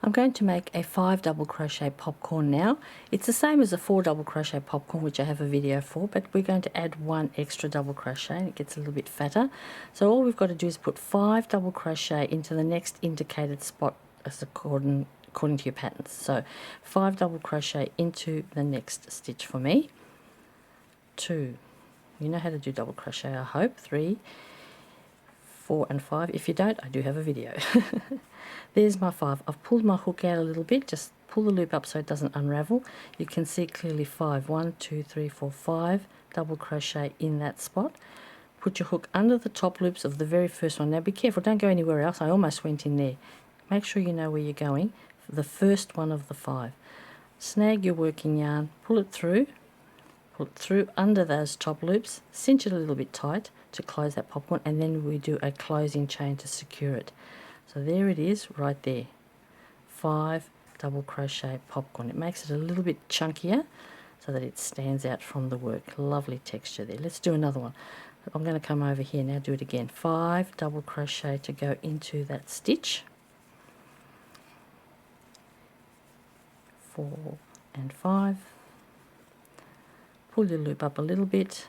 I'm going to make a 5 double crochet popcorn now. It's the same as a 4 double crochet popcorn, which I have a video for, but we're going to add 1 extra double crochet and it gets a little bit fatter. So all we've got to do is put 5 double crochet into the next indicated spot as according to your patterns. So 5 double crochet into the next stitch for me. 2. You know how to do double crochet, I hope. 3, 4 and 5. If you don't, I do have a video. There's my 5. I've pulled my hook out a little bit, just pull the loop up so it doesn't unravel. You can see clearly 5. 1, 2, 3, 4, 5 double crochet in that spot. Put your hook under the top loops of the very first one. Now be careful, don't go anywhere else. I almost went in there. Make sure you know where you're going. The first one of the 5. Snag your working yarn, pull it through under those top loops, cinch it a little bit tight to close that popcorn, and then we do a closing chain to secure it. So there it is right there. 5 double crochet popcorn. It makes it a little bit chunkier so that it stands out from the work. Lovely texture there. Let's do another one. I'm going to come over here now, do it again. 5 double crochet to go into that stitch. 4 and 5. Pull your loop up a little bit.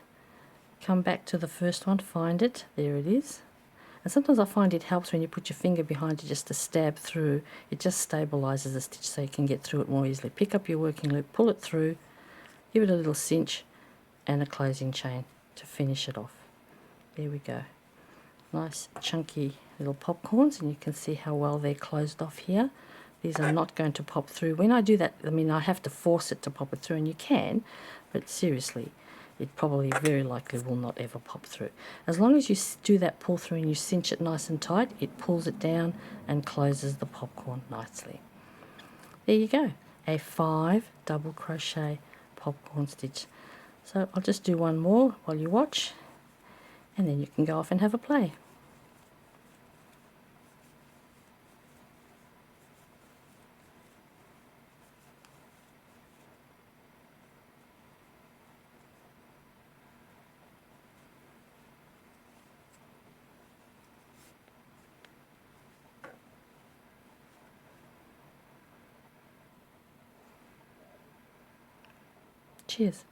Come back to the first one, find it. There it is. And sometimes I find it helps when you put your finger behind it just to stab through. It just stabilizes the stitch so you can get through it more easily. Pick up your working loop, pull it through, give it a little cinch and a closing chain to finish it off. There we go. Nice chunky little popcorns, and you can see how well they're closed off here. These are not going to pop through. When I do that, I mean, I have to force it to pop it through, and you can, but seriously, it probably very likely will not ever pop through. As long as you do that pull through and you cinch it nice and tight, it pulls it down and closes the popcorn nicely. There you go, a 5 double crochet popcorn stitch. So I'll just do one more while you watch, and then you can go off and have a play. Cheers.